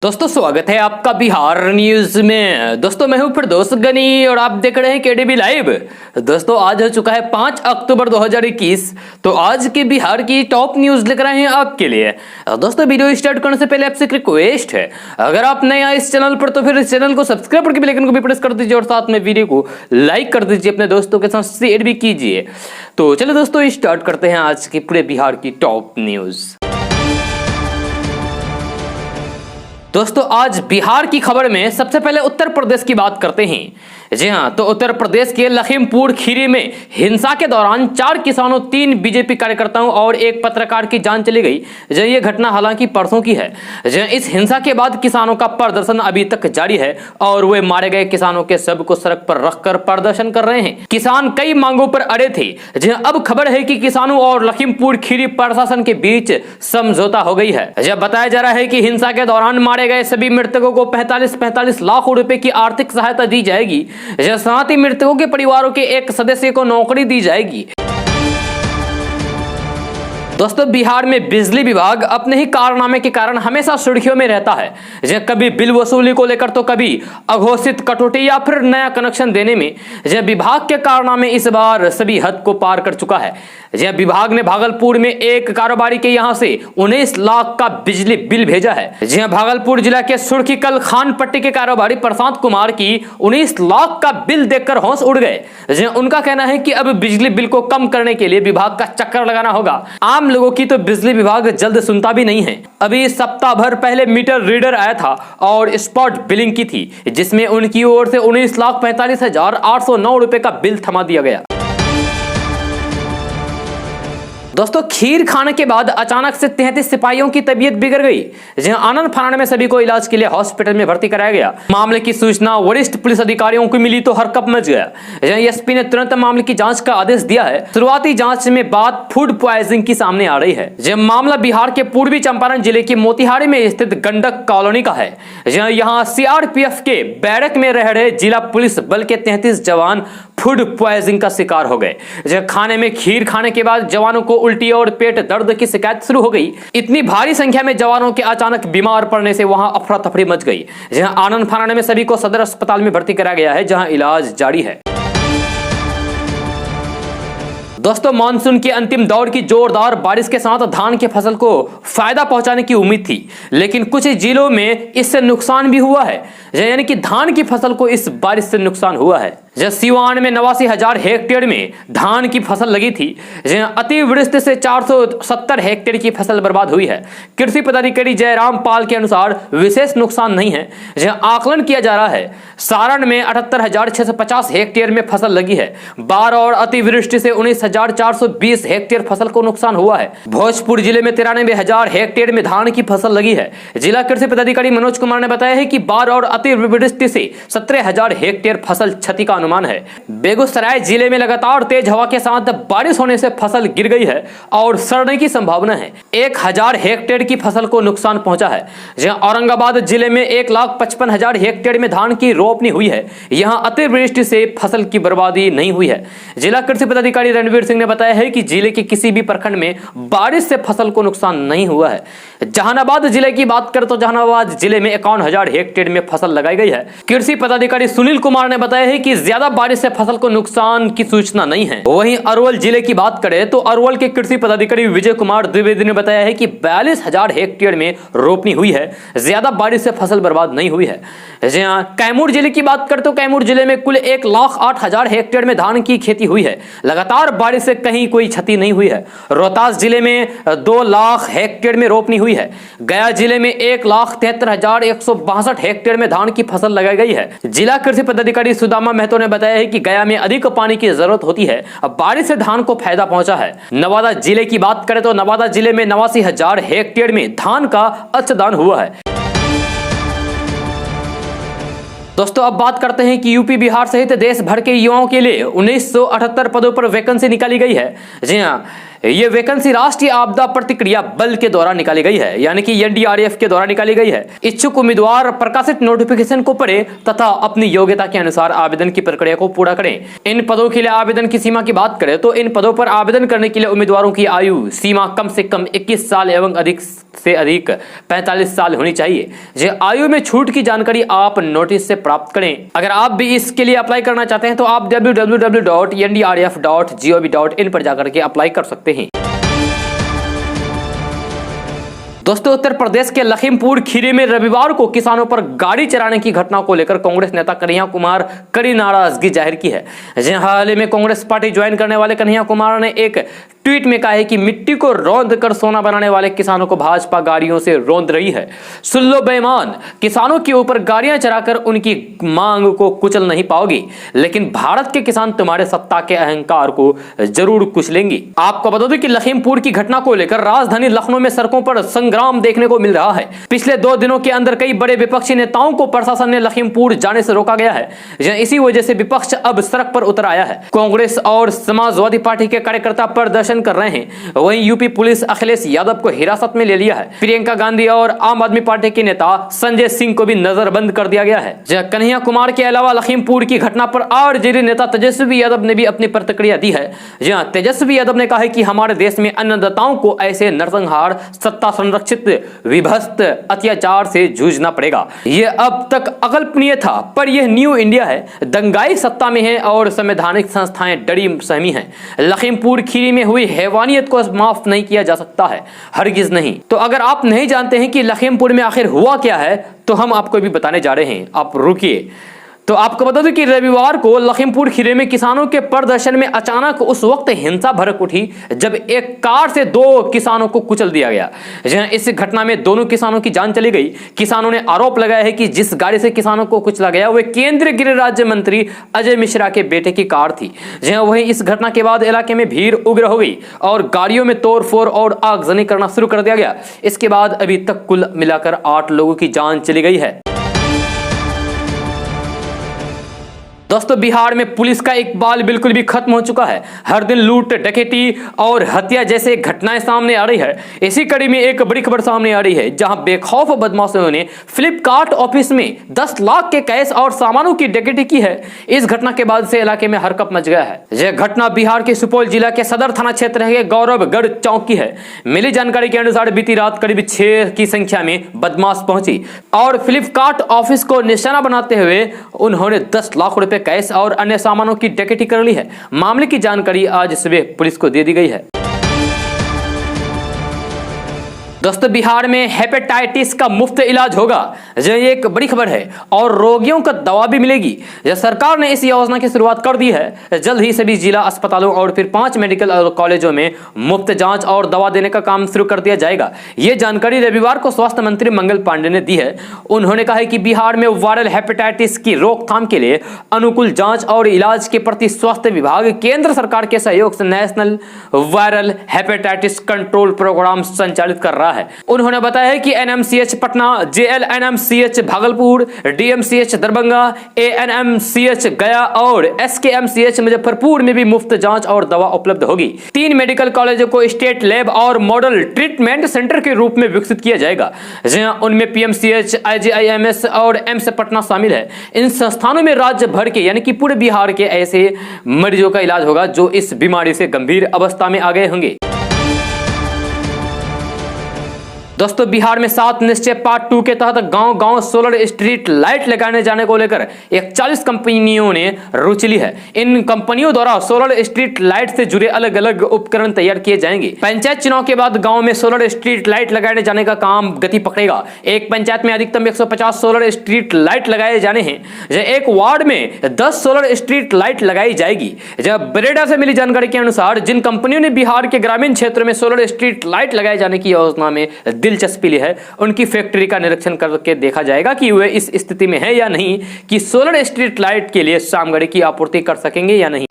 दोस्तों स्वागत है आपका बिहार न्यूज में। दोस्तों मैं हूं फिरदौस गनी और आप देख रहे हैं केडीबी लाइव। दोस्तों आज हो चुका है 5 अक्टूबर 2021। तो आज के बिहार की टॉप न्यूज लेकर आए हैं आपके लिए। दोस्तों वीडियो स्टार्ट करने से पहले आपसे एक रिक्वेस्ट है, अगर आप नए आए इस चैनल पर तो फिर इस चैनल को सब्सक्राइब करके बेल आइकन को भी प्रेस कर दीजिए और साथ में वीडियो को लाइक कर दीजिए, अपने दोस्तों के साथ शेयर भी कीजिए। तो चलिए दोस्तों स्टार्ट करते हैं आज की पूरे बिहार की टॉप न्यूज। दोस्तों आज बिहार की खबर में सबसे पहले उत्तर प्रदेश की बात करते हैं। जी हां, तो उत्तर प्रदेश के लखीमपुर खीरी में हिंसा के दौरान 4 किसानों, 3 बीजेपी कार्यकर्ताओं और एक पत्रकार की जान चली गई। ये घटना हालांकि परसों की है। इस हिंसा के बाद किसानों का प्रदर्शन अभी तक जारी है और वे मारे गए किसानों के शव को सड़क पर रखकर प्रदर्शन कर रहे हैं। किसान कई मांगों पर अड़े थे। अब खबर है कि किसानों और लखीमपुर खीरी प्रशासन के बीच समझौता हो गई है। जब बताया जा रहा है कि हिंसा के दौरान मारे गए सभी मृतकों को 45 लाख रुपए की आर्थिक सहायता दी जाएगी। साथ ही मृतकों के परिवारों के एक सदस्य को नौकरी दी जाएगी। दोस्तों बिहार में बिजली विभाग अपने ही कारनामे के कारण हमेशा सुर्खियों में रहता है। कभी बिल वसूली को लेकर तो कभी अघोषित कटौती या फिर नया कनेक्शन देने में विभाग के कारनामे इस बार सभी हद को पार कर चुका है। विभाग ने भागलपुर में एक कारोबारी के यहां से 19 लाख का बिजली बिल भेजा है। भागलपुर जिला के सुर्खीकल खान पट्टी के कारोबारी प्रशांत कुमार की 19 लाख का बिल देखकर होश उड़ गए। उनका कहना है कि अब बिजली बिल को कम करने के लिए विभाग का चक्कर लगाना होगा। आम लोगों की तो बिजली विभाग जल्द सुनता भी नहीं है। अभी सप्ताह भर पहले मीटर रीडर आया था और स्पॉट बिलिंग की थी, जिसमें उनकी ओर से 19,45,809 रुपए का बिल थमा दिया गया। दोस्तों खीर खाने के बाद अचानक से 33 सिपाहियों की तबीयत बिगड़ गई। आनंद फानन में सभी को इलाज के लिए हॉस्पिटल में भर्ती कराया गया। मामले की सूचना वरिष्ठ पुलिस अधिकारियों को मिली तो हरकंप मच गया। एसपी ने तुरंत मामले की जांच का आदेश दिया है। शुरुआती जांच में बात फूड पॉइजनिंग की सामने आ रही है। मामला बिहार के पूर्वी चंपारण जिले के मोतिहारी में स्थित गंडक कॉलोनी का है। यहाँ सीआरपीएफ के बैरक में रह रहे जिला पुलिस बल के 33 जवान फूड पॉइजनिंग का शिकार हो गए। खाने में खीर खाने के बाद जवानों को उल्टी और पेट दर्द की शिकायत शुरू हो गई। इतनी भारी संख्या में जवानों के अचानक बीमार पड़ने से वहां अफरा तफरी मच गई। आनंद फानन में सभी को सदर अस्पताल में भर्ती कराया गया है, जहां इलाज जारी है। दोस्तों मानसून के अंतिम दौर की जोरदार बारिश के साथ धान के फसल को फायदा पहुंचाने की उम्मीद थी, लेकिन कुछ जिलों में इससे नुकसान भी हुआ है। यानी कि धान की फसल को इस बारिश से नुकसान हुआ है। सिवान में 89,000 हेक्टेयर में धान की फसल लगी थी। अतिवृष्टि से 470 हेक्टेयर की फसल बर्बाद हुई है। कृषि पदाधिकारी जयराम पाल के अनुसार विशेष नुकसान नहीं है। आकलन किया जा रहा है सारण में 78,650 हेक्टेयर में फसल लगी है। बाढ़ और अतिवृष्टि से 19,420 हेक्टेयर फसल को नुकसान हुआ है। भोजपुर जिले में 93,000 हेक्टेयर में धान की फसल लगी है। जिला कृषि पदाधिकारी मनोज कुमार ने बताया है कि बाढ़ और अतिवृष्टि से 17,000 हेक्टेयर फसल क्षति का अनुमान है। बेगूसराय जिले में लगातार तेज हवा के साथ बारिश होने से फसल गिर गई है और सड़ने की संभावना है। 1,000 हेक्टेयर की फसल को नुकसान पहुंचा है। जहां औरंगाबाद जिले में 1,55,000 हेक्टेयर में धान की रोपनी हुई है। यहां अतिवृष्टि से फसल की बर्बादी नहीं हुई है। जिला कृषि पदाधिकारी रणवीर सिंह ने बताया है कि जिले के किसी भी प्रखंड में बारिश से फसल को नुकसान नहीं हुआ है। जहानाबाद जिले की बात करें तो जहानाबाद जिले में 51,000 हेक्टेयर में फसल लगाई गई है। कृषि पदाधिकारी सुनील कुमार ने बताया है कि ज्यादा बारिश से फसल को नुकसान की सूचना नहीं है। वहीं अरवल जिले की बात करें तो अरवल के कृषि पदाधिकारी विजय कुमार द्विवेदी ने बताया है कि 42,000 हेक्टेयर में रोपनी हुई है। ज्यादा बारिश से फसल बर्बाद नहीं हुई है। कैमूर जिले की बात करें तो कैमूर जिले में कुल 1,08,000 हेक्टेयर में धान की खेती हुई है। लगातार बारिश से कहीं कोई क्षति नहीं हुई है। रोहतास जिले में 2 लाख हेक्टेयर में रोपनी हुई है। गया जिले में 1,73,162 हेक्टेयर में धान की फसल लगाई गई है। जिला कृषि पदाधिकारी सुदामा महतो ने बताया है कि गया में अधिक पानी की जरूरत होती है। अब बारिश से धान को फायदा पहुंचा है। नवादा जिले की बात करें तो नवादा जिले में 89,000 हेक्टेयर में धान का अच्छदान हुआ है। दोस्तों अब बात करते हैं कि यूपी बिहार सहित देश भर के युवाओं के लिए 1978 पदों पर वैकेंसी निकाली गई है। जी हाँ, ये वैकेंसी राष्ट्रीय आपदा प्रतिक्रिया बल के द्वारा निकाली गई है, यानी कि एनडीआरएफ के द्वारा निकाली गई है। इच्छुक उम्मीदवार प्रकाशित नोटिफिकेशन को पढ़े तथा अपनी योग्यता के अनुसार आवेदन की प्रक्रिया को पूरा करें। इन पदों के लिए आवेदन की सीमा की बात करें तो इन पदों पर आवेदन करने के लिए उम्मीदवारों की आयु सीमा कम से कम 21 साल एवं अधिक से अधिक 45 साल होनी चाहिए। ये आयु में छूट की जानकारी आप नोटिस से प्राप्त करें। अगर आप भी इसके लिए अप्लाई करना चाहते हैं तो आप www.ndrf.gov.in पर जाकर के अप्लाई कर सकते हैं। दोस्तों, उत्तर प्रदेश के लखीमपुर खीरी में रविवार को किसानों पर गाड़ी चलाने की घटना को लेकर कांग्रेस नेता कन्हैया कुमार कड़ी नाराजगी जाहिर की है। हाल ही में कांग्रेस पार्टी ज्वाइन करने वाले कन्हैया कुमार ने एक ट्वीट में कहा है कि मिट्टी को रौंद कर सोना बनाने वाले किसानों को भाजपा गाड़ियों से रौंद रही है। सुन लो बेईमान, किसानों के ऊपर गाड़ियां चलाकर उनकी मांग को कुचल नहीं पाओगी, लेकिन भारत के किसान तुम्हारे सत्ता के अहंकार को जरूर कुचलेंगे। आपको बता दें कि लखीमपुर की घटना को लेकर राजधानी लखनऊ में सड़कों पर संग्राम देखने को मिल रहा है। पिछले 2 दिनों के अंदर कई बड़े विपक्षी नेताओं को प्रशासन ने लखीमपुर जाने से रोका गया है। इसी वजह से विपक्ष अब सड़क पर उतर आया है। कांग्रेस और समाजवादी पार्टी के कार्यकर्ता प्रदर्शन कर रहे हैं। वहीं यूपी पुलिस अखिलेश यादव को हिरासत में ले लिया है। प्रियंका गांधी और आम आदमी पार्टी के नेता संजय सिंह को भी नजरबंद कर दिया गया है। कन्हैया कुमार के अलावा लखीमपुर की घटना पर आरजेडी नेता तेजस्वी यादव ने भी अपनी प्रतिक्रिया दी है। तेजस्वी यादव ने कहा है कि हमारे देश में अन्नदाताओं को ऐसे नरसंहार, सत्ता संरक्षित विभस्त अत्याचार से जूझना पड़ेगा। यह अब तक अकल्पनीय था, पर यह न्यू इंडिया है। दंगाई सत्ता में है और संवैधानिक संस्थाएं डरी सहमी हैं। लखीमपुर खीरी में हुई हैवानियत को माफ नहीं किया जा सकता है, हरगिज नहीं। तो अगर आप नहीं जानते हैं कि लखीमपुर में आखिर हुआ क्या है तो हम आपको भी बताने जा रहे हैं, आप रुकिए। तो आपको बता दूं कि रविवार को लखीमपुर खीरी में किसानों के प्रदर्शन में अचानक उस वक्त हिंसा भड़क उठी जब एक कार से 2 किसानों को कुचल दिया गया। इस घटना में दोनों किसानों की जान चली गई। किसानों ने आरोप लगाया है कि जिस गाड़ी से किसानों को कुचला गया वह केंद्रीय गृह राज्य मंत्री अजय मिश्रा के बेटे की कार थी। वहीं इस घटना के बाद इलाके में भीड़ उग्र हो गई और गाड़ियों में तोड़फोड़ और आगजनी करना शुरू कर दिया गया। इसके बाद अभी तक कुल मिलाकर 8 लोगों की जान चली गई है। दोस्तों, बिहार में पुलिस का इकबाल बिल्कुल भी खत्म हो चुका है। हर दिन लूट, डकैती और हत्या जैसे घटनाएं सामने आ रही है। इसी कड़ी में एक बड़ी खबर सामने आ रही है, जहां बेखौफ बदमाशों ने फ्लिपकार्ट ऑफिस में 10 लाख के कैश और सामानों की डकैती की है। इस घटना के बाद से इलाके में हरकंप मच गया है। यह घटना बिहार के सुपौल जिला के सदर थाना क्षेत्र के गौरवगढ़ चौक की है। मिली जानकारी के अनुसार बीती रात करीब 6 की संख्या में बदमाश पहुंची और फ्लिपकार्ट ऑफिस को निशाना बनाते हुए उन्होंने 10 लाख रुपए कैश और अन्य सामानों की डकैती कर ली है। मामले की जानकारी आज सुबह पुलिस को दे दी गई है। दोस्तों, बिहार में हेपेटाइटिस का मुफ्त इलाज होगा, यह एक बड़ी खबर है और रोगियों को दवा भी मिलेगी। सरकार ने इस योजना की शुरुआत कर दी है। जल्द ही सभी जिला अस्पतालों और फिर 5 मेडिकल कॉलेजों में मुफ्त जांच और दवा देने का काम शुरू कर दिया जाएगा। यह जानकारी रविवार को स्वास्थ्य मंत्री मंगल पांडे ने दी है। उन्होंने कहा है कि बिहार में वायरल हेपेटाइटिस की रोकथाम के लिए अनुकूल जांच और इलाज के प्रति स्वास्थ्य विभाग केंद्र सरकार के सहयोग से national viral hepatitis control programme संचालित कर रहा है। उन्होंने बताया कि NMCH Patna, JLNMCH Bhagalpur, DMCH Darbhanga, ANMCH Gaya और एसकेएमसीएच मुजफ्फरपुर में भी मुफ्त जांच और दवा उपलब्ध होगी। 3 मेडिकल कॉलेजों को स्टेट लैब और मॉडल ट्रीटमेंट सेंटर के रूप में विकसित किया जाएगा। उनमें पीएमसीएच, आईजीआईएमएस और एम्स पटना शामिल है। इन संस्थानों में राज्य भर के यानी कि पूरे बिहार के ऐसे मरीजों का इलाज होगा जो इस बीमारी से गंभीर अवस्था में आ गए होंगे। दोस्तों, बिहार में 7 निश्चय पार्ट 2 के तहत गांव-गांव सोलर स्ट्रीट लाइट लगाने जाने को लेकर 41 कंपनियों ने रुचि ली है। इन कंपनियों द्वारा सोलर स्ट्रीट लाइट से जुड़े अलग अलग उपकरण तैयार किए जाएंगे। पंचायत चुनाव के बाद गांव में सोलर स्ट्रीट लाइट लगाने जाने का काम गति पकड़ेगा। एक पंचायत में अधिकतम 150 सोलर स्ट्रीट लाइट लगाए जाने हैं। एक वार्ड में 10 सोलर स्ट्रीट लाइट लगाई जाएगी। जब बरेडा से मिली जानकारी के अनुसार जिन कंपनियों ने बिहार के ग्रामीण क्षेत्र में सोलर स्ट्रीट लाइट लगाए जाने की योजना में दिलचस्पी ली है, उनकी फैक्ट्री का निरीक्षण करके देखा जाएगा कि वे इस स्थिति में है या नहीं कि सोलर स्ट्रीट लाइट के लिए सामग्री की आपूर्ति कर सकेंगे या नहीं।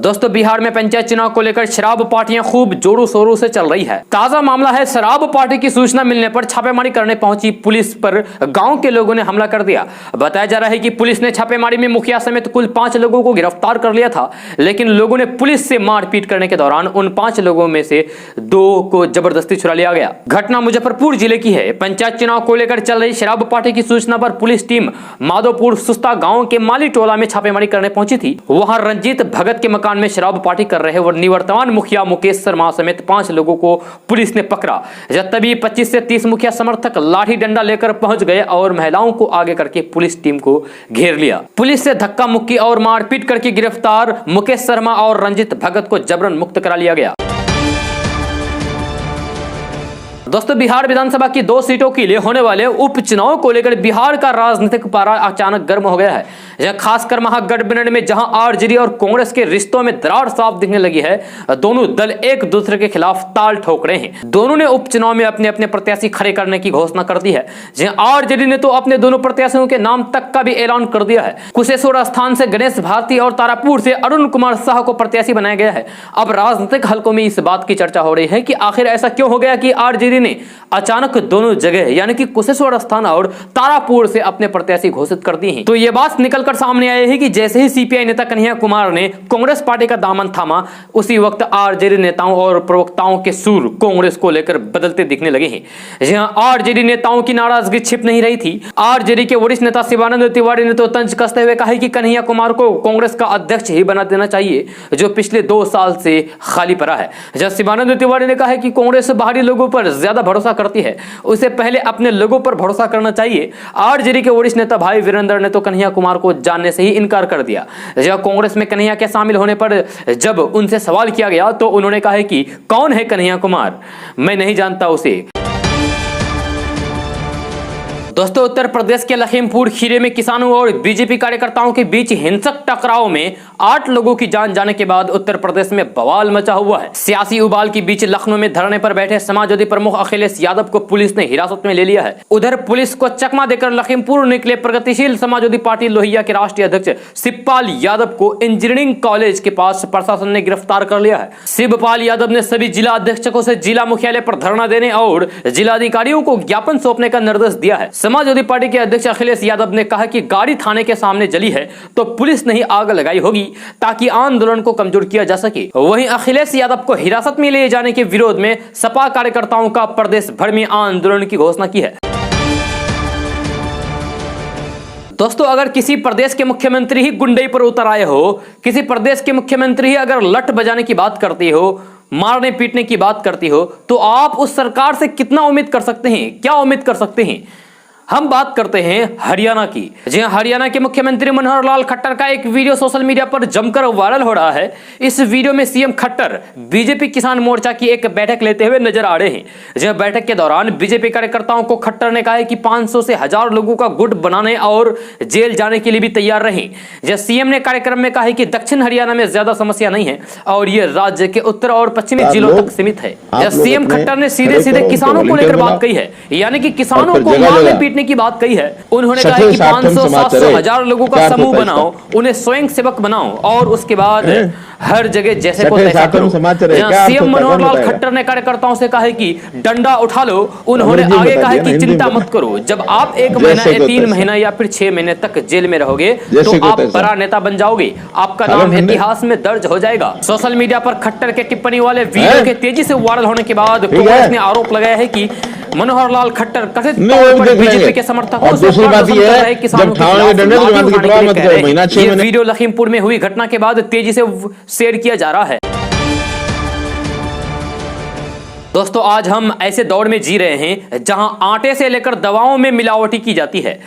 दोस्तों बिहार में पंचायत चुनाव को लेकर शराब पार्टियां खूब जोरों शोरों से चल रही है। ताजा मामला है, शराब पार्टी की सूचना मिलने पर छापेमारी करने पहुंची पुलिस पर गांव के लोगों ने हमला कर दिया। बताया जा रहा है कि पुलिस ने छापेमारी में मुखिया समेत कुल 5 लोगों को गिरफ्तार कर लिया था, लेकिन लोगों ने पुलिस से मारपीट करने के दौरान उन 5 लोगों में से 2 को जबरदस्ती छुड़ा लिया गया। घटना मुजफ्फरपुर जिले की है। पंचायत चुनाव को लेकर चल रही शराब पार्टी की सूचना पर पुलिस टीम माधोपुर सुस्ता गांव के माली टोला में छापेमारी करने पहुंची थी। वहां रंजीत भगत के मकान में शराब पार्टी कर रहे और निवर्तमान मुखिया मुकेश शर्मा समेत 5 लोगों को पुलिस ने पकड़ा। जब तभी 25 से 30 मुखिया समर्थक लाठी डंडा लेकर पहुंच गए और महिलाओं को आगे करके पुलिस टीम को घेर लिया। पुलिस से धक्का मुक्की और मारपीट करके गिरफ्तार मुकेश शर्मा और रंजीत भगत को जबरन मुक्त करा लिया गया। दोस्तों बिहार विधानसभा की 2 सीटों के लिए होने वाले उपचुनाव को लेकर बिहार का राजनीतिक पारा अचानक गर्म हो गया है। यह खासकर महागठबंधन में जहां आरजेडी और कांग्रेस के रिश्तों में दरार साफ दिखने लगी है, दोनों दल एक दूसरे के खिलाफ ताल ठोक रहे हैं। दोनों ने उपचुनाव में अपने अपने प्रत्याशी खड़े करने की घोषणा कर दी है। जहां आरजेडी ने तो अपने दोनों प्रत्याशियों के नाम तक का भी ऐलान कर दिया है। कुशेश्वर स्थान से गणेश भारती और तारापुर से अरुण कुमार शाह को प्रत्याशी बनाया गया है। अब राजनीतिक हलकों में इस बात की चर्चा हो रही है कि आखिर ऐसा क्यों हो गया कि आरजेडी ने अचानक दोनों जगह यानी कि कुशेश्वर स्थान और तारापुर से अपने प्रत्याशी घोषित कर दिए हैं। तो यह बात निकलकर सामने आई है कि जैसे ही सीपीआई नेता कन्हैया कुमार ने कांग्रेस पार्टी का दामन थामा, उसी वक्त आरजेडी नेताओं और प्रवक्ताओं के सुर कांग्रेस को लेकर बदलते दिखने लगे हैं। जहां आरजेडी नेताओं की नाराजगी छिप नहीं रही थी। आरजेडी के वरिष्ठ नेता शिवानंद तिवारी ने तो तंज कसते हुए कहा कि कन्हैया कुमार को कांग्रेस का अध्यक्ष ही बना देना चाहिए, जो पिछले 2 साल से खाली पड़ा है। जब शिवानंद तिवारी ने कहा कि कांग्रेस बाहरी लोगों पर ज्यादा भरोसा करती है, उसे पहले अपने लोगों पर भरोसा करना चाहिए। आरजेडी के वरिष्ठ नेता भाई वीरेंद्र ने तो कन्हैया कुमार को जानने से ही इनकार कर दिया। जब कांग्रेस में कन्हैया के शामिल होने पर जब उनसे सवाल किया गया तो उन्होंने कहा कि कौन है कन्हैया कुमार, मैं नहीं जानता उसे। दोस्तों उत्तर प्रदेश के लखीमपुर खीरी में किसानों और बीजेपी कार्यकर्ताओं के बीच हिंसक टकराव में 8 लोगों की जान जाने के बाद उत्तर प्रदेश में बवाल मचा हुआ है। सियासी उबाल के बीच लखनऊ में धरने पर बैठे समाजवादी प्रमुख अखिलेश यादव को पुलिस ने हिरासत में ले लिया है। उधर पुलिस को चकमा देकर लखीमपुर निकले प्रगतिशील समाजवादी पार्टी लोहिया के राष्ट्रीय अध्यक्ष शिवपाल यादव को इंजीनियरिंग कॉलेज के पास प्रशासन ने गिरफ्तार कर लिया है। शिवपाल यादव ने सभी जिला अधीक्षकों से जिला मुख्यालय पर धरना देने और जिलाधिकारियों को ज्ञापन सौंपने का निर्देश दिया है। समाजवादी पार्टी के अध्यक्ष अखिलेश यादव ने कहा कि गाड़ी थाने के सामने जली है तो पुलिस ने ही आग लगाई होगी ताकि आंदोलन को कमजोर किया जा सके। वहीं अखिलेश यादव को हिरासत में लिए जाने के विरोध में सपा कार्यकर्ताओं का प्रदेश भर में आंदोलन की घोषणा की है। दोस्तों अगर किसी प्रदेश के मुख्यमंत्री ही गुंडई पर उतर आए हो, किसी प्रदेश के मुख्यमंत्री ही अगर लठ बजाने की बात करती हो, मारने पीटने की बात करती हो, तो आप उस सरकार से कितना उम्मीद कर सकते हैं, क्या उम्मीद कर सकते हैं। हम बात करते हैं हरियाणा की। जी हां, हरियाणा के मुख्यमंत्री मनोहर लाल खट्टर का एक वीडियो सोशल मीडिया पर जमकर वायरल हो रहा है। इस वीडियो में सीएम खट्टर बीजेपी किसान मोर्चा की एक बैठक लेते हुए नजर आ रहे हैं। जब बैठक के दौरान बीजेपी कार्यकर्ताओं को खट्टर ने कहा है कि 500 से 1000 लोगों का गुट बनाने और जेल जाने के लिए भी तैयार रहें। जब सीएम ने कार्यक्रम में कहा कि दक्षिण हरियाणा में ज्यादा समस्या नहीं है और ये राज्य के उत्तर और पश्चिमी जिलों तक सीमित है। जब सीएम खट्टर ने सीधे सीधे किसानों को लेकर बात कही है, यानी कि किसानों को मारने की बात कही है। उन्होंने कहा कि 500, 700, 1000 लोगों का समूह बनाओ, उन्हें स्वयं सेवक बनाओ और उसके बाद हर जगह जैसे को तैसा करो। सीएम मनोहर लाल खट्टर ने कार्यकर्ताओं से कहा कि डंडा उठा लो। उन्होंने आगे कहा कि चिंता मत करो, जब आप 1 महीना या 3 महीना या फिर 6 महीने तक जेल में रहोगे तो आप बड़ा नेता बन जाओगे, आपका नाम इतिहास में दर्ज हो जाएगा। सोशल मीडिया पर खट्टर के टिप्पणी वाले वीडियो के तेजी से वायरल होने के बाद कांग्रेस ने आरोप लगाया है कि मनोहर लाल खट्टर कथित तौर पर बीजेपी के समर्थकों से किसानों के वीडियो लखीमपुर में हुई घटना के बाद तेजी से शेयर किया जा रहा है। दोस्तों आज हम ऐसे दौर में जी रहे हैं जहां आटे से लेकर दवाओं में मिलावटी की जाती है,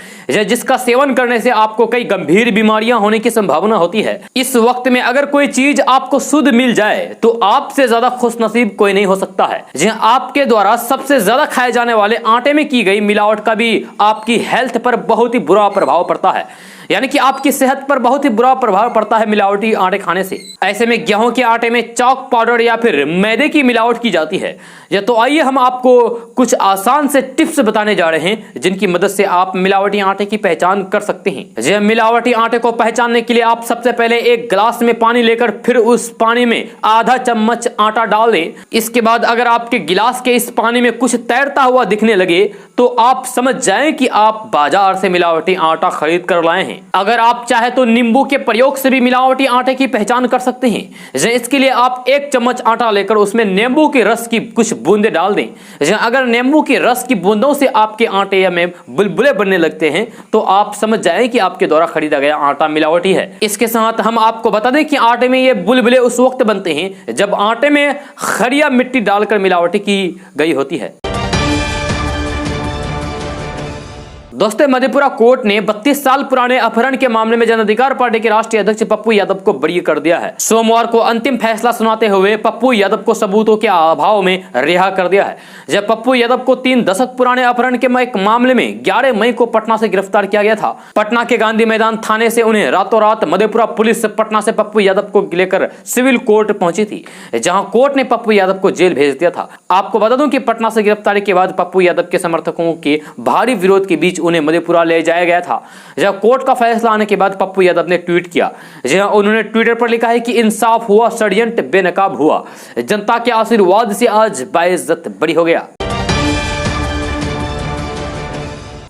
जिसका सेवन करने से आपको कई गंभीर बीमारियां होने की संभावना होती है। इस वक्त में अगर कोई चीज आपको शुद्ध मिल जाए तो आपसे ज्यादा खुशनसीब कोई नहीं हो सकता है। जहां आपके द्वारा सबसे ज्यादा खाए जाने वाले आटे में की गई मिलावट का भी आपकी हेल्थ पर बहुत ही बुरा प्रभाव पड़ता है। यानी कि आपकी सेहत पर बहुत ही बुरा प्रभाव पड़ता है मिलावटी आटे खाने से। ऐसे में गेहूं के आटे में चॉक पाउडर या फिर मैदे की मिलावट की जाती है। या तो आइए हम आपको कुछ आसान से टिप्स बताने जा रहे हैं जिनकी मदद से आप मिलावटी आटे की पहचान कर सकते हैं। जी, मिलावटी आटे को पहचानने के लिए आप सबसे पहले एक गिलास में पानी लेकर फिर उस पानी में आधा चम्मच आटा डाल दें। इसके बाद अगर आपके गिलास के इस पानी में कुछ तैरता हुआ दिखने लगे तो आप समझ जाएं कि आप बाजार से मिलावटी आटा खरीद कर लाए हैं। अगर आप चाहे तो नींबू के प्रयोग से भी मिलावटी आटे की पहचान कर सकते हैं। इसके लिए आप एक चम्मच आटा लेकर उसमें नींबू के रस की कुछ बूंदे डाल दें। अगर नींबू के रस की बूंदों से आपके आटे में बुलबुले बनने लगते हैं तो आप समझ जाएं कि आपके द्वारा खरीदा गया आटा मिलावटी है। इसके साथ हम आपको बता दें कि आटे में ये बुलबुले उस वक्त बनते हैं जब आटे में खरिया मिट्टी डालकर मिलावटी की गई होती है। दोस्तों, मधेपुरा कोर्ट ने 32 साल पुराने अपहरण के मामले में जन अधिकार पार्टी के राष्ट्रीय अध्यक्ष पप्पू यादव को बरी कर दिया है। सोमवार को अंतिम फैसला सुनाते हुए पप्पू यादव को सबूतों के अभाव में रिहा कर दिया है। जब पप्पू यादव को 3 दशक पुराने अपहरण के एक मामले में 11 मई को पटना से गिरफ्तार किया गया था। पटना के गांधी मैदान थाने से उन्हें रातों रात मधेपुरा पुलिस पटना से पप्पू यादव को लेकर सिविल कोर्ट पहुंची थी, जहां कोर्ट ने पप्पू यादव को जेल भेज दिया था। आपको बता दूं कि पटना से गिरफ्तारी के बाद पप्पू यादव के समर्थकों के भारी विरोध के बीच उन्हें मधेपुरा ले जाया गया था। जब कोर्ट का फैसला आने के बाद पप्पू यादव ने ट्वीट किया, जहां उन्होंने ट्विटर पर लिखा है कि इंसाफ हुआ, षड्यंत्र बेनकाब हुआ, जनता के आशीर्वाद से आज बाइज्जत बरी हो गया।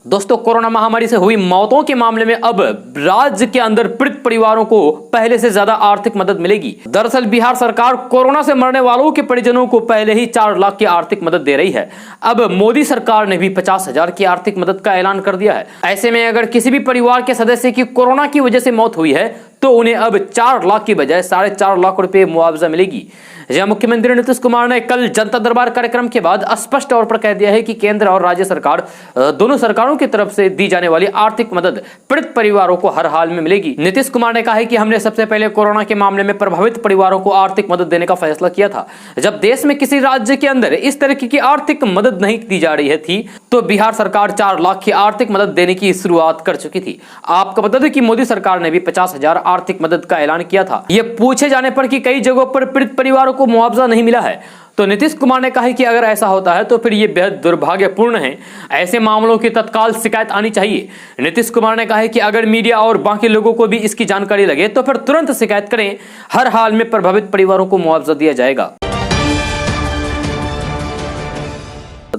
दोस्तों, कोरोना महामारी से हुई मौतों के मामले में अब राज्य के अंदर पीड़ित परिवारों को पहले से ज्यादा आर्थिक मदद मिलेगी। दरअसल बिहार सरकार कोरोना से मरने वालों के परिजनों को पहले ही 4 लाख की आर्थिक मदद दे रही है। अब मोदी सरकार ने भी 50,000 की आर्थिक मदद का ऐलान कर दिया है। ऐसे में अगर किसी भी परिवार के सदस्य की कोरोना की वजह से मौत हुई है तो उन्हें अब 4 लाख की बजाय 4.5 लाख रुपए मुआवजा मिलेगी। जहां मुख्यमंत्री नीतीश कुमार ने कल जनता दरबार कार्यक्रम के बाद स्पष्ट तौर पर कह दिया है कि केंद्र और राज्य सरकार दोनों सरकारों की तरफ से दी जाने वाली आर्थिक मदद पीड़ित परिवारों को हर हाल में मिलेगी। नीतीश कुमार ने कहा है कि हमने सबसे पहले कोरोना के मामले में प्रभावित परिवारों को आर्थिक मदद देने का फैसला किया था। जब देश में किसी राज्य के अंदर इस तरह की आर्थिक मदद नहीं दी जा रही थी तो बिहार सरकार 4 लाख की आर्थिक मदद देने की शुरुआत कर चुकी थी। आपको बता दें कि मोदी सरकार ने भी 50,000 आर्थिक मदद का ऐलान किया था। यह पूछे जाने पर कि कई जगहों पर पीड़ित परिवारों को मुआवजा नहीं मिला है तो नीतीश कुमार ने कहा है कि अगर ऐसा होता है तो फिर ये बेहद दुर्भाग्यपूर्ण है। ऐसे मामलों की तत्काल शिकायत आनी चाहिए। नीतीश कुमार ने कहा है कि अगर मीडिया और बाकी लोगों को भी इसकी जानकारी लगे तो फिर तुरंत शिकायत करें। हर हाल में प्रभावित परिवारों को मुआवजा दिया जाएगा।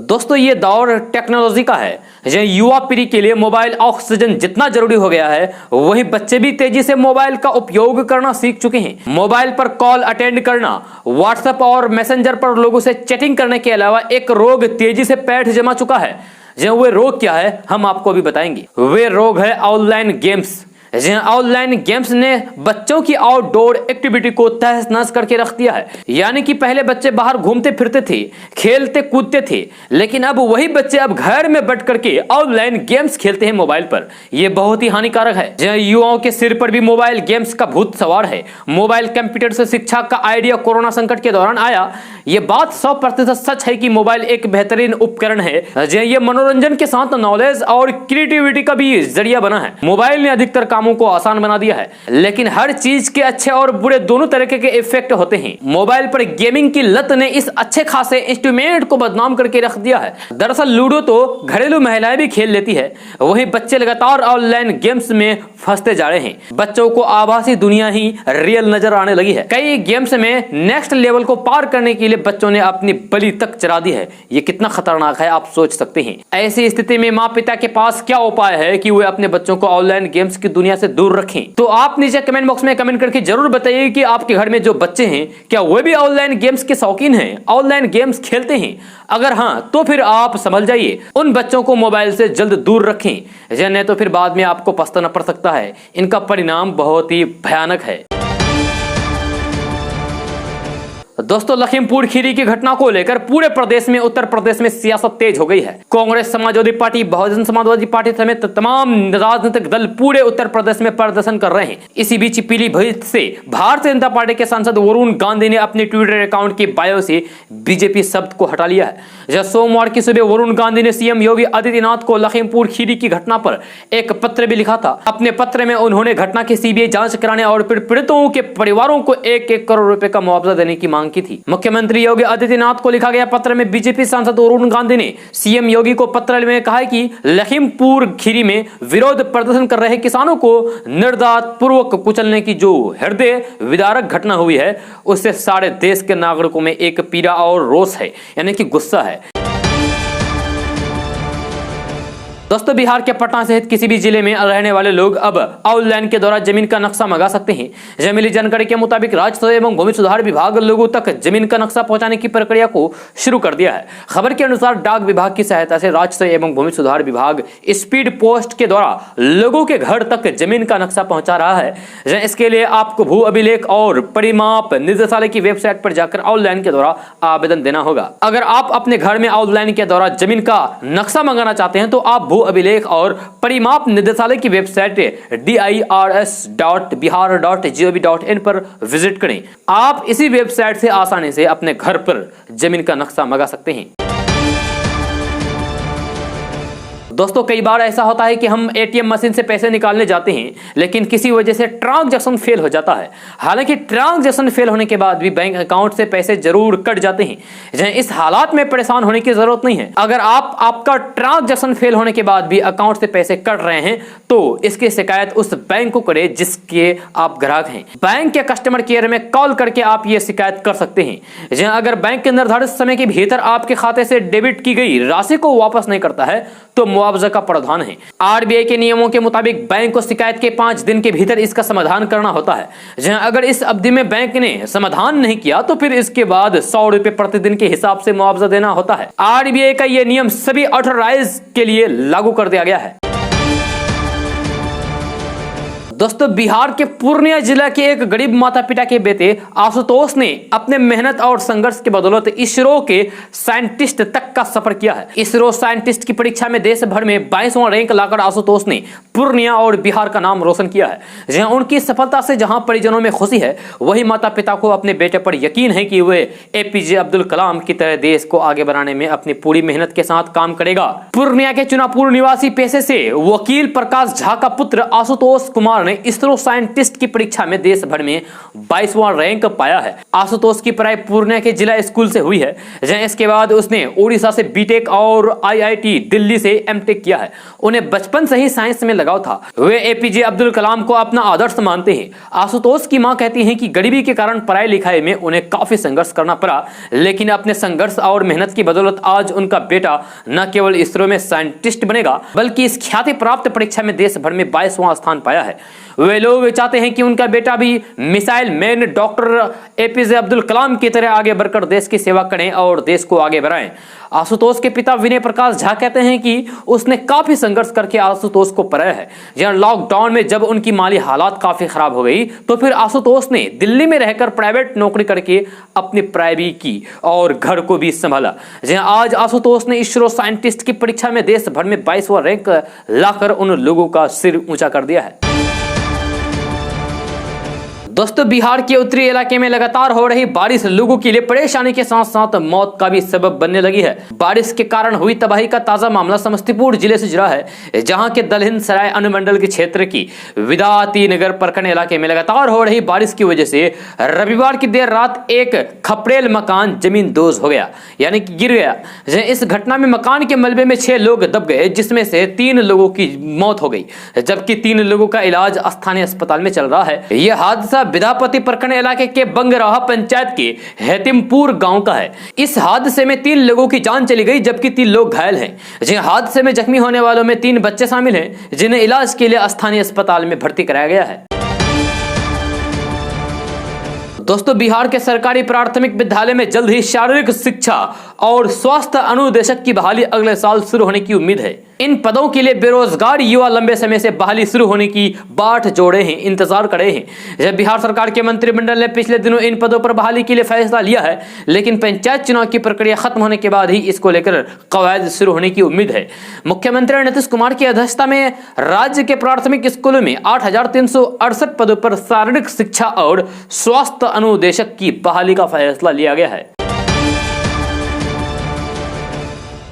दोस्तों, ये दौर टेक्नोलॉजी का है। युवा पीढ़ी के लिए मोबाइल ऑक्सीजन जितना जरूरी हो गया है वहीं बच्चे भी तेजी से मोबाइल का उपयोग करना सीख चुके हैं। मोबाइल पर कॉल अटेंड करना, व्हाट्सएप और मैसेंजर पर लोगों से चैटिंग करने के अलावा एक रोग तेजी से पैठ जमा चुका है। वह रोग क्या है हम आपको भी बताएंगे। वे रोग है ऑनलाइन गेम्स। ऑनलाइन गेम्स ने बच्चों की आउटडोर एक्टिविटी को तहस नहस करके रख दिया है। यानी कि पहले बच्चे बाहर घूमते फिरते थे, खेलते कूदते थे, लेकिन अब वही बच्चे अब घर में बैठ करके ऑनलाइन गेम्स खेलते हैं मोबाइल पर। यह बहुत ही हानिकारक है। युवाओं के सिर पर भी मोबाइल गेम्स का भूत सवार है। मोबाइल कंप्यूटर से शिक्षा का आइडिया कोरोना संकट के दौरान आया। यह बात 100% सच है कि मोबाइल एक बेहतरीन उपकरण है। यह मनोरंजन के साथ नॉलेज और क्रिएटिविटी का भी जरिया बना है। मोबाइल ने अधिकतर कामों को आसान बना दिया है, लेकिन हर चीज के अच्छे और बुरे दोनों तरह के इफेक्ट होते हैं। मोबाइल पर गेमिंग की लत ने इस अच्छे खासे इंस्ट्रूमेंट को बदनाम करके रख दिया है। दरअसल लूडो तो घरेलू महिलाएं भी खेल लेती है, वहीं बच्चे लगातार ऑनलाइन गेम्स में फंसते जा रहे हैं। बच्चों को आभासी दुनिया ही रियल नजर आने लगी है। कई गेम्स में नेक्स्ट लेवल को पार करने के लिए बच्चों ने अपनी बलि तक चढ़ा दी है। ये कितना खतरनाक है आप सोच सकते हैं। ऐसी स्थिति में माँ पिता के पास क्या उपाय है कि वे अपने बच्चों को ऑनलाइन गेम्स की दुनिया से दूर रखें? तो आप नीचे कमेंट बॉक्स में कमेंट करके जरूर बताइए कि आपके घर में जो बच्चे हैं क्या वे भी ऑनलाइन गेम्स के शौकीन हैं, ऑनलाइन गेम्स खेलते हैं? अगर हां तो फिर आप समझ जाइए, उन बच्चों को मोबाइल से जल्द दूर रखें, नहीं तो फिर बाद में आपको पछताना पड़ सकता है। इनका परिणाम बहुत ही भयानक है। दोस्तों, लखीमपुर खीरी की घटना को लेकर पूरे प्रदेश में, उत्तर प्रदेश में सियासत तेज हो गई है। कांग्रेस, समाजवादी पार्टी, बहुजन समाजवादी पार्टी समेत तमाम राजनीतिक दल पूरे उत्तर प्रदेश में प्रदर्शन कर रहे हैं। इसी बीच पीलीभीत से भारतीय जनता पार्टी के सांसद वरुण गांधी ने अपने ट्विटर अकाउंट की बायो से बीजेपी शब्द को हटा लिया है। जब सोमवार की सुबह वरुण गांधी ने सीएम योगी आदित्यनाथ को लखीमपुर खीरी की घटना पर एक पत्र भी लिखा था। अपने पत्र में उन्होंने घटना की सीबीआई जांच कराने और पीड़ितों के परिवारों को 1-1 करोड़ रुपए का मुआवजा देने की मांग की थी। मुख्यमंत्री योगी आदित्यनाथ को लिखा गया पत्र में बीजेपी सांसद वरुण गांधी ने सीएम योगी को पत्र में कहा है कि लखीमपुर खीरी में विरोध प्रदर्शन कर रहे किसानों को निर्दात पूर्वक कुचलने की जो हृदय विदारक घटना हुई है, उससे सारे देश के नागरिकों में एक पीड़ा और रोष है, यानी कि गुस्सा है। दोस्तों, बिहार के पटना सहित किसी भी जिले में रहने वाले लोग अब ऑनलाइन के द्वारा जमीन का नक्शा मंगा सकते हैं। जब मिली जानकारी के मुताबिक राजस्व एवं भूमि सुधार विभाग लोगों तक जमीन का नक्शा पहुंचाने की प्रक्रिया को शुरू कर दिया है। खबर के अनुसार डाक विभाग की सहायता से राजस्व एवं भूमि सुधार विभाग स्पीड पोस्ट के द्वारा लोगों के घर तक जमीन का नक्शा पहुंचा रहा है। इसके लिए आपको भू अभिलेख और परिमाप निदेशालय की वेबसाइट पर जाकर ऑनलाइन के द्वारा आवेदन देना होगा। अगर आप अपने घर में ऑनलाइन के द्वारा जमीन का नक्शा मंगाना चाहते हैं तो आप अभिलेख और परिमाप निदेशालय की वेबसाइट dirs.bihar.gov.in पर विजिट करें। आप इसी वेबसाइट से आसानी से अपने घर पर जमीन का नक्शा मंगा सकते हैं। दोस्तों, कई बार ऐसा होता है कि हम एटीएम मशीन से पैसे निकालने जाते हैं, लेकिन किसी वजह से ट्रांजैक्शन फेल हो जाता है। हालांकि ट्रांजैक्शन फेल होने के बाद भी बैंक अकाउंट से पैसे जरूर कट जाते हैं। इस हालात में परेशान होने की जरूरत नहीं है। अगर आपका ट्रांजैक्शन फेल होने के बाद भी अकाउंट से पैसे कट रहे हैं तो इसकी शिकायत उस बैंक को करें जिसके आप ग्राहक हैं। बैंक के कस्टमर केयर में कॉल करके आप ये शिकायत कर सकते हैं। अगर बैंक के निर्धारित समय के भीतर आपके खाते से डेबिट की गई राशि को वापस नहीं करता है तो मुआवजा का प्रावधान है। आरबीआई के नियमों के मुताबिक बैंक को शिकायत के 5 दिन के भीतर इसका समाधान करना होता है। अगर इस अवधि में बैंक ने समाधान नहीं किया तो फिर इसके बाद 100 रुपए प्रतिदिन के हिसाब से मुआवजा देना होता है। आरबीआई का यह नियम सभी ऑथराइज के लिए लागू कर दिया गया है। दोस्तों, बिहार के पूर्णिया जिला के एक गरीब माता पिता के बेटे आशुतोष ने अपने मेहनत और संघर्ष के बदौलत इसरो के साइंटिस्ट तक का सफर किया है। इसरो साइंटिस्ट की परीक्षा में देश भर में 22वां रैंक लाकर आशुतोष ने पूर्णिया और बिहार का नाम रोशन किया है। जहां उनकी सफलता से जहां परिजनों में खुशी है, वही माता पिता को अपने बेटे पर यकीन है कि वे एपीजे अब्दुल कलाम की तरह देश को आगे बढ़ाने में अपनी पूरी मेहनत के साथ काम करेगा। पूर्णिया के चुनापुर निवासी पेशे से वकील प्रकाश झा का पुत्र आशुतोष कुमार ने इसरो साइंटिस्ट की परीक्षा में देश भर में 22वां रैंक पाया है। आशुतोष की पढ़ाई पूर्णिया के जिला स्कूल से हुई है। इसके बाद उसने उड़ीसा से बीटेक और आईआईटी दिल्ली से एमटेक किया है। उन्हें बचपन से ही साइंस में लगाव था। वे एपीजे अब्दुल कलाम को अपना आदर्श मानते हैं। आशुतोष की मां कहती हैं कि गरीबी के कारण पढ़ाई लिखाई में उन्हें काफी संघर्ष करना पड़ा, लेकिन अपने संघर्ष और मेहनत की बदौलत आज उनका बेटा न केवल इसरो में साइंटिस्ट बनेगा बल्कि इस ख्याति प्राप्त परीक्षा में देश भर में 22वां स्थान पाया है। वे लोग चाहते हैं कि उनका बेटा भी missile man doctor APJ Abdul Kalam की तरह आगे बढ़कर देश की सेवा करें और देश को आगे बढ़ाएं। आशुतोष के पिता विनय प्रकाश झा कहते हैं कि उसने काफी संघर्ष करके आशुतोष को पढ़ाया है। यह लॉकडाउन में जब उनकी माली हालात काफी खराब हो गई तो फिर आशुतोष ने दिल्ली में रहकर प्राइवेट नौकरी करके अपनी पढ़ाई की और घर को भी संभाला। आज आशुतोष ने इसरो साइंटिस्ट की परीक्षा में देश भर में 22वां रैंक लाकर उन लोगों का सिर ऊंचा कर दिया है। दोस्तों, बिहार के उत्तरी इलाके में लगातार हो रही बारिश लोगों के लिए परेशानी के साथ साथ मौत का भी सबब बनने लगी है। बारिश के कारण हुई तबाही का ताजा मामला समस्तीपुर जिले से जुड़ा है, जहां के दलहिन सराय अनुमंडल के क्षेत्र की विदाती नगर प्रखंड इलाके में लगातार हो रही बारिश की वजह से रविवार की देर रात एक खपरेल मकान जमीन दोज हो गया, यानी कि गिर गया। इस घटना में मकान के मलबे में 6 लोग दब गए, जिसमें से 3 लोगों की मौत हो गई, जबकि 3 लोगों का इलाज स्थानीय अस्पताल में चल रहा है। यह हादसा विदापति प्रखंड इलाके के बंगराहा पंचायत के हेतिमपुर गांव का है। इस हादसे में 3 लोगों की जान चली गई, जबकि 3 लोग घायल हैं। हादसे में जख्मी होने वालों में 3 बच्चे शामिल हैं, जिन्हें इलाज के लिए स्थानीय अस्पताल में भर्ती कराया गया है। दोस्तों, बिहार के सरकारी प्राथमिक विद्यालय में जल्द ही शारीरिक शिक्षा और स्वास्थ्य अनुदेशक की बहाली अगले साल शुरू होने की उम्मीद है। इन पदों के लिए बेरोजगार युवा लंबे समय से बहाली शुरू होने की बाट जोड़े हैं, इंतजार करे हैं। जब बिहार सरकार के मंत्रिमंडल ने पिछले दिनों इन पदों पर बहाली के लिए फैसला लिया है, लेकिन पंचायत चुनाव की प्रक्रिया खत्म होने के बाद ही इसको लेकर कवायद शुरू होने की उम्मीद है। मुख्यमंत्री नीतीश कुमार की अध्यक्षता में राज्य के प्राथमिक स्कूलों में 8,368 पदों पर शारीरिक शिक्षा और स्वास्थ्य अनुदेशक की बहाली का फैसला लिया गया है।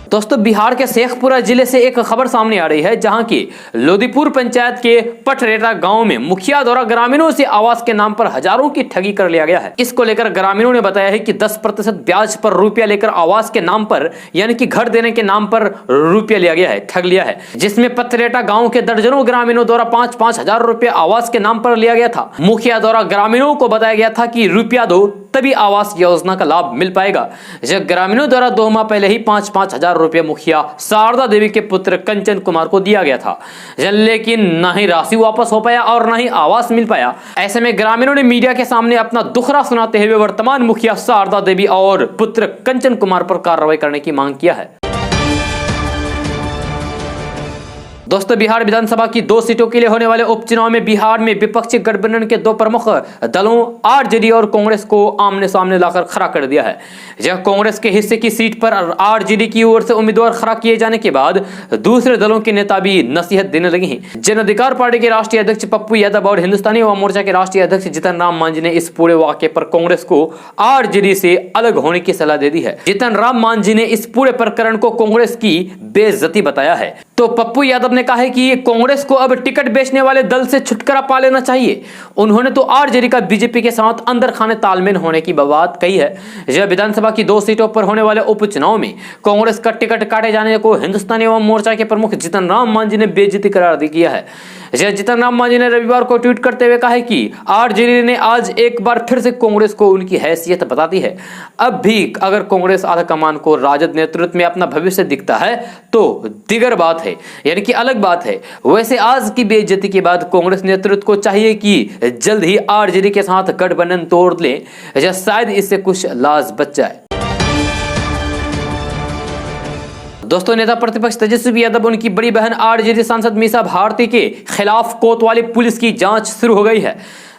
दोस्तों, बिहार के शेखपुरा जिले से एक खबर सामने आ रही है, जहां की लोदीपुर पंचायत के पटरेटा गांव में मुखिया द्वारा ग्रामीणों से आवास के नाम पर हजारों की ठगी कर लिया गया है। इसको लेकर ग्रामीणों ने बताया है कि 10% ब्याज पर रुपया लेकर आवास के नाम पर, यानी कि घर देने के नाम पर रुपया लिया गया है, ठग लिया है, जिसमें पटरेटा गाँव के दर्जनों ग्रामीणों द्वारा 5-5 हजार रुपया आवास के नाम पर लिया गया था। मुखिया द्वारा ग्रामीणों को बताया गया था कि रुपया दो तभी आवास योजना का लाभ मिल पाएगा। जब ग्रामीणों द्वारा 2 माह पहले ही 5-5 हजार रुपये मुखिया शारदा देवी के पुत्र कंचन कुमार को दिया गया था, लेकिन न ही राशि वापस हो पाया और न ही आवास मिल पाया। ऐसे में ग्रामीणों ने मीडिया के सामने अपना दुखड़ा सुनाते हुए वर्तमान मुखिया शारदा देवी और पुत्र कंचन कुमार पर कार्रवाई करने की मांग किया है। दोस्तों, बिहार विधानसभा की 2 सीटों के लिए होने वाले उपचुनाव में बिहार में विपक्षी गठबंधन के 2 प्रमुख दलों आरजेडी और कांग्रेस को आमने सामने लाकर खड़ा कर दिया है। जहां कांग्रेस के हिस्से की सीट पर आरजेडी की ओर से उम्मीदवार खड़ा किए जाने के बाद दूसरे दलों के नेता भी नसीहत देने लगे हैं। जन अधिकार पार्टी के राष्ट्रीय अध्यक्ष पप्पू यादव और हिंदुस्तानी युवा मोर्चा के राष्ट्रीय अध्यक्ष जीतन राम मांझी ने इस पूरे वाकये पर कांग्रेस को आरजेडी से अलग होने की सलाह दे दी है। जीतन राम मांझी ने इस पूरे प्रकरण को कांग्रेस की बेइज्जती बताया है। तो पप्पू यादव ने कहा है कि कांग्रेस को अब टिकट बेचने वाले दल से छुटकारा पा लेना चाहिए। उन्होंने तो आरजेडी का बीजेपी के साथ अंदर खाने तालमेल होने की बात कही है। जब विधानसभा की 2 सीटों पर होने वाले उपचुनाव में कांग्रेस का टिकट काटे जाने को हिंदुस्तानी एवं मोर्चा के प्रमुख जीतन राम मांझी ने बेइज्जती करार दी किया है। जीतन राम मांझी ने रविवार को ट्वीट करते हुए कहा है कि आरजेडी ने आज एक बार फिर से कांग्रेस को उनकी हैसियत बताती है। अब भी अगर कांग्रेस आधा कमान को राजद नेतृत्व में अपना भविष्य दिखता है तो दिगर बात है, यानी कि अलग बात है। वैसे आज की बेइज्जती के बाद कांग्रेस नेतृत्व को चाहिए कि जल्द ही आरजेडी के साथ गठबंधन तोड़ ले, या शायद इससे कुछ लाज बच जाए। दोस्तों, नेता प्रतिपक्ष तेजस्वी यादव उनकी बड़ी बहन आरजेडी सांसद मीसा भारती के खिलाफ कोतवाली पुलिस की जांच शुरू हो गई है।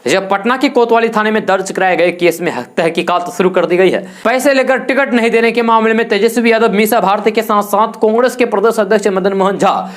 जब पटना के कोतवाली थाने में दर्ज कराए गए केस में तहकीकात शुरू कर दी गई है। पैसे लेकर टिकट नहीं देने के मामले में तेजस्वी यादव मीसा भारती के साथ साथ कांग्रेस के प्रदेश अध्यक्ष मदन मोहन झा,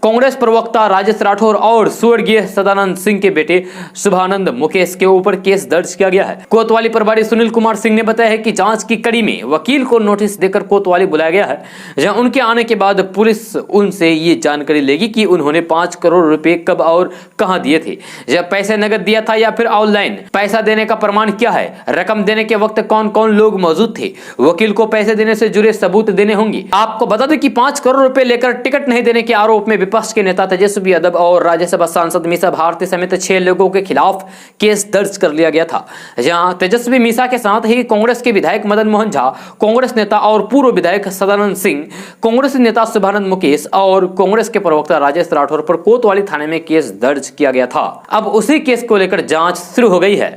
कांग्रेस प्रवक्ता राजेश राठौर और स्वर्गीय सदानंद सिंह के बेटे शुभानंद मुकेश के ऊपर केस दर्ज किया गया है। कोतवाली प्रभारी सुनील कुमार सिंह ने बताया है कि जांच की कड़ी में वकील को नोटिस देकर कोतवाली बुलाया गया है, जहां उनके आने के बाद पुलिस उनसे ये जानकारी लेगी कि उन्होंने 5 करोड़ रुपए कब और कहां दिए थे, जब पैसे नगद दिया था या फिर ऑनलाइन, पैसा देने का प्रमाण क्या है, रकम देने के वक्त कौन कौन लोग मौजूद थे, वकील को पैसे देने से जुड़े सबूत देने होंगे। आपको बता दें कि 5 करोड़ रुपए लेकर टिकट नहीं देने के आरोप में विपक्ष के नेता तेजस्वी यादव और राज्यसभा सांसद मीसा भारती समेत 6 लोगों के खिलाफ केस दर्ज कर लिया गया था। जहां तेजस्वी मीसा के साथ ही कांग्रेस के विधायक मदन मोहन झा, कांग्रेस नेता और पूर्व विधायक सदानंद सिंह, कांग्रेस नेता शुभानंद मुकेश और कांग्रेस के प्रवक्ता राजेश राठौर पर कोतवाली थाने में केस दर्ज किया गया था। अब उसी केस को लेकर जांच शुरू हो गई है।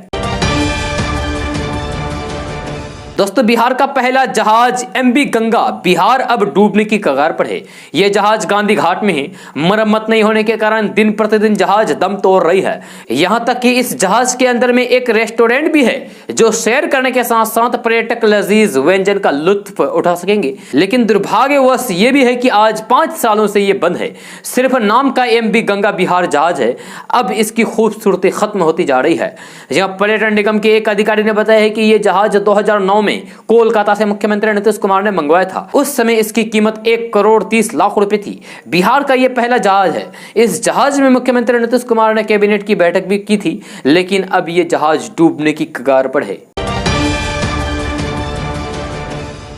दोस्तों, बिहार का पहला जहाज एमवी गंगा बिहार अब डूबने की कगार पर है। यह जहाज गांधी घाट में है। मरम्मत नहीं होने के कारण दिन प्रतिदिन जहाज दम तोड़ रही है। यहां तक कि इस जहाज के अंदर में एक रेस्टोरेंट भी है, जो शेयर करने के साथ साथ पर्यटक लजीज व्यंजन का लुत्फ उठा सकेंगे। लेकिन दुर्भाग्यवश ये भी है कि आज 5 सालों से ये बंद है। सिर्फ नाम का एमवी गंगा बिहार जहाज है। अब इसकी खूबसूरती खत्म होती जा रही है। जहां पर्यटन निगम के एक अधिकारी ने बताया है कि यह जहाज 2009 में कोलकाता से मुख्यमंत्री नीतीश कुमार ने मंगवाया था। उस समय इसकी कीमत 1,30,00,000 रुपए थी। बिहार का यह पहला जहाज है। इस जहाज में मुख्यमंत्री नीतीश कुमार ने कैबिनेट की बैठक भी की थी, लेकिन अब यह जहाज डूबने की कगार पर है।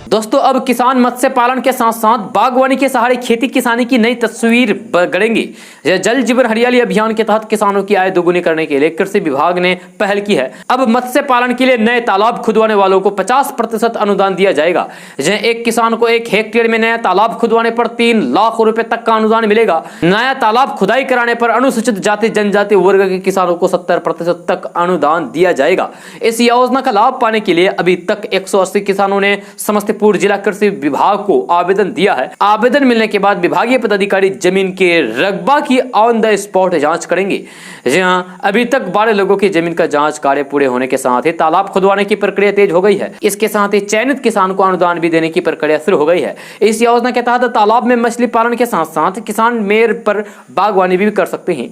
दोस्तों, अब किसान मत्स्य पालन के साथ साथ बागवानी के सहारे खेती किसानी की नई तस्वीर गढ़ेंगे। जल जीवन हरियाली अभियान के तहत किसानों की आय दोगुनी करने के लिए कृषि विभाग ने पहल की है। अब मत्स्य पालन के लिए नए तालाब खुदवाने वालों को 50% अनुदान दिया जाएगा। जहां एक किसान को 1 हेक्टेयर में नया तालाब खुदवाने पर 3 लाख रुपए तक का अनुदान मिलेगा। नया तालाब खुदाई कराने पर अनुसूचित जाति जनजाति वर्ग के किसानों को 70% तक अनुदान दिया जाएगा। इस योजना का लाभ पाने के लिए अभी तक 180 किसानों ने समस्तीपुर लखीमपुर जिला कृषि विभाग को आवेदन दिया है। आवेदन मिलने के बाद विभागीय पदाधिकारी जमीन के रकबा की ऑन द स्पॉट जांच करेंगे। जी हाँ, अभी तक 12 लोगों की जमीन का जांच कार्य पूरे होने के साथ ही तालाब खुदवाने की प्रक्रिया तेज हो गई है। इसके साथ ही चयनित किसान को अनुदान भी देने की प्रक्रिया शुरू हो गई है। इस योजना के तहत तालाब में मछली पालन के साथ साथ किसान मेर पर बागवानी भी कर सकते हैं।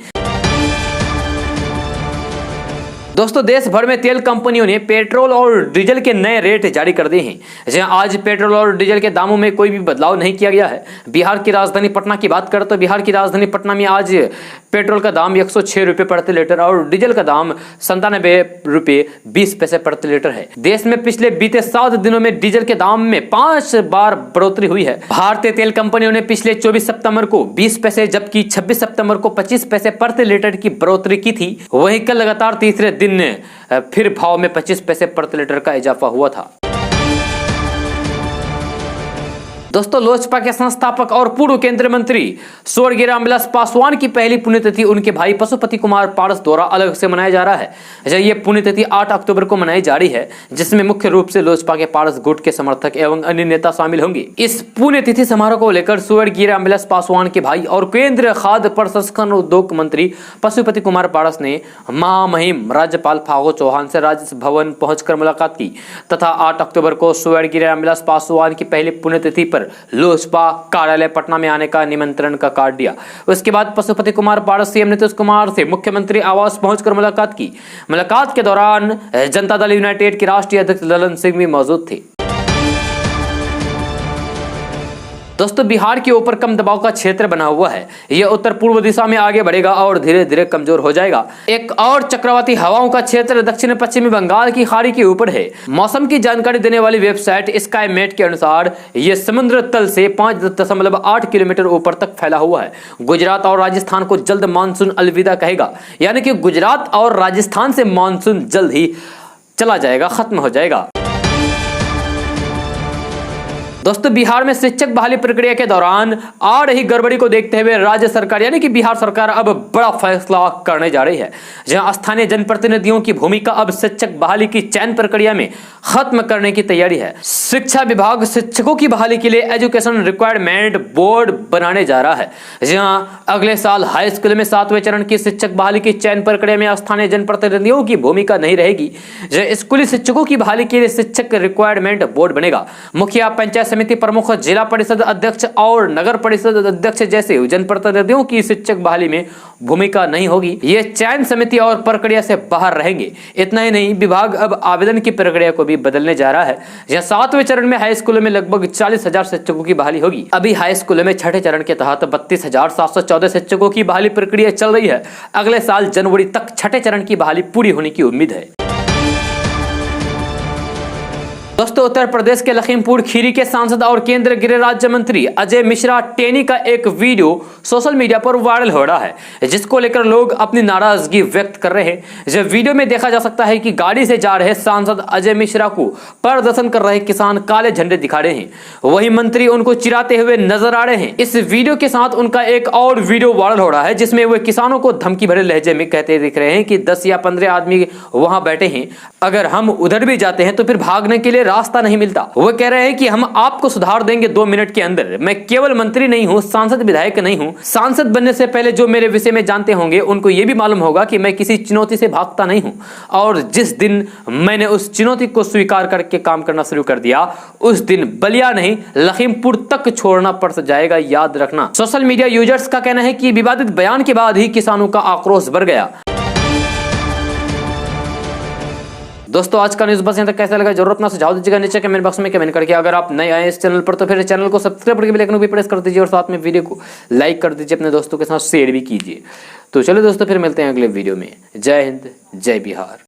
दोस्तों, देश भर में तेल कंपनियों ने पेट्रोल और डीजल के नए रेट जारी कर दिए हैं। जहां आज पेट्रोल और डीजल के दामों में कोई भी बदलाव नहीं किया गया है। बिहार की राजधानी पटना की बात करें तो बिहार की राजधानी पटना में आज पेट्रोल का दाम 106 रुपये प्रति लीटर और डीजल का दाम 97 रुपये 20 पैसे प्रति लीटर है। देश में पिछले बीते 7 दिनों में डीजल के दाम में 5 बार बढ़ोतरी हुई है। भारतीय तेल कंपनियों ने पिछले 24 सितंबर को 20 पैसे जबकि 26 सितंबर को 25 पैसे प्रति लीटर की बढ़ोतरी की थी। वहीं कल लगातार तीसरे दिन फिर भाव में 25 पैसे प्रति लीटर का इजाफा हुआ था। दोस्तों, लोजपा के संस्थापक और पूर्व केंद्रीय मंत्री स्वर्गीय रामविलास पासवान की पहली पुण्यतिथि उनके भाई पशुपति कुमार पारस द्वारा अलग से मनाया जा रहा है। ये पुण्यतिथि 8 अक्टूबर को मनाई जा रही है, जिसमें मुख्य रूप से लोजपा के पारस गुट के समर्थक एवं अन्य नेता शामिल होंगे। इस पुण्यतिथि समारोह को लेकर स्वर्गीय रामविलास पासवान के भाई और केंद्रीय खाद्य प्रसंस्करण उद्योग मंत्री पशुपति कुमार पारस ने महामहिम राज्यपाल फागू चौहान से राजभवन पहुंचकर मुलाकात की तथा 8 अक्टूबर को स्वर्गीय रामविलास पासवान की पहली पुण्यतिथि पर लोजपा कार्यालय पटना में आने का निमंत्रण का कार्ड दिया। उसके बाद पशुपति कुमार पारस सीएम नीतीश कुमार से मुख्यमंत्री आवास पहुंचकर मुलाकात की। मुलाकात के दौरान जनता दल यूनाइटेड के राष्ट्रीय अध्यक्ष ललन सिंह भी मौजूद थे। दोस्तों, बिहार के ऊपर कम दबाव का क्षेत्र बना हुआ है। यह उत्तर पूर्व दिशा में आगे बढ़ेगा और धीरे धीरे कमजोर हो जाएगा। एक और चक्रवाती हवाओं का क्षेत्र दक्षिण पश्चिमी बंगाल की खाड़ी के ऊपर है। मौसम की जानकारी देने वाली वेबसाइट स्काईमेट के अनुसार यह समुद्र तल से 5.8 किलोमीटर ऊपर तक फैला हुआ है। गुजरात और राजस्थान को जल्द मानसून अलविदा कहेगा, यानी कि गुजरात और राजस्थान से मानसून जल्द ही चला जाएगा, खत्म हो जाएगा। दोस्तों, बिहार में शिक्षक बहाली प्रक्रिया के दौरान आ रही गड़बड़ी को देखते हुए राज्य सरकार यानी कि बिहार सरकार अब बड़ा फैसला करने जा रही है। जहां स्थानीय जनप्रतिनिधियों की भूमिका अब शिक्षक बहाली की चयन प्रक्रिया में खत्म करने की तैयारी है। शिक्षा विभाग शिक्षकों की बहाली के लिए एजुकेशन रिक्वायरमेंट बोर्ड बनाने जा रहा है। जहां अगले साल हाई स्कूल में 7वें चरण की शिक्षक बहाली की चयन प्रक्रिया में स्थानीय जनप्रतिनिधियों की भूमिका नहीं रहेगी। स्कूली शिक्षकों की बहाली के लिए शिक्षक रिक्वायरमेंट बोर्ड बनेगा। मुखिया, पंचायत समिति प्रमुख, जिला परिषद अध्यक्ष और नगर परिषद अध्यक्ष जैसे जनप्रतिनिधियों की शिक्षक बहाली में भूमिका नहीं होगी। ये चयन समिति और प्रक्रिया से बाहर रहेंगे। इतना ही नहीं, विभाग अब आवेदन की प्रक्रिया को भी बदलने जा रहा है। यह 7वें चरण में हाई स्कूलों में लगभग 40,000 शिक्षकों की बहाली होगी। अभी हाई स्कूलों में 6ठे चरण के तहत 32,714 शिक्षकों की बहाली प्रक्रिया चल रही है। अगले साल जनवरी तक 6ठे चरण की बहाली पूरी होने की उम्मीद है। दोस्तों, उत्तर प्रदेश के लखीमपुर खीरी के सांसद और केंद्रीय गृह राज्य मंत्री अजय मिश्रा टेनी का एक वीडियो सोशल मीडिया पर वायरल हो रहा है, जिसको लेकर लोग अपनी नाराजगी व्यक्त कर रहे हैं। जब वीडियो में देखा जा सकता है कि गाड़ी से जा रहे सांसद अजय मिश्रा को प्रदर्शन कर रहे किसान काले झंडे दिखा रहे हैं, वही मंत्री उनको चिढ़ाते हुए नजर आ रहे हैं। इस वीडियो के साथ उनका एक और वीडियो वायरल हो रहा है, जिसमें वे किसानों को धमकी भरे लहजे में कहते दिख रहे हैं कि 10 या 15 आदमी वहां बैठे हैं, अगर हम उधर भी जाते हैं तो फिर भागने के लिए रास्ता नहीं मिलता। वो कह रहे हैं कि हम आपको सुधार देंगे 2 मिनट के अंदर। मैं केवल मंत्री नहीं हूं, सांसद विधायक नहीं हूं। सांसद बनने से पहले जो मेरे विषय में जानते होंगे उनको ये भी मालूम होगा कि मैं किसी चुनौती से भागता नहीं हूं, और जिस दिन मैंने उस चुनौती को स्वीकार करके काम करना शुरू कर दिया, उस दिन बलिया नहीं लखीमपुर तक छोड़ना पड़ जाएगा, याद रखना। सोशल मीडिया यूजर्स का कहना है कि विवादित बयान के बाद ही किसानों का आक्रोश बढ़ गया। दोस्तों, आज का न्यूज बस यहाँ तक। कैसा लगा जरूर अपना सुझाव दीजिएगा नीचे कमेंट बॉक्स में कमेंट करके। अगर आप नए आए इस चैनल पर तो फिर चैनल को सब्सक्राइब करके बेल आइकन भी प्रेस कर दीजिए और साथ में वीडियो को लाइक कर दीजिए, अपने दोस्तों के साथ शेयर भी कीजिए। तो चलो दोस्तों, फिर मिलते हैं अगले वीडियो में। जय हिंद, जय बिहार।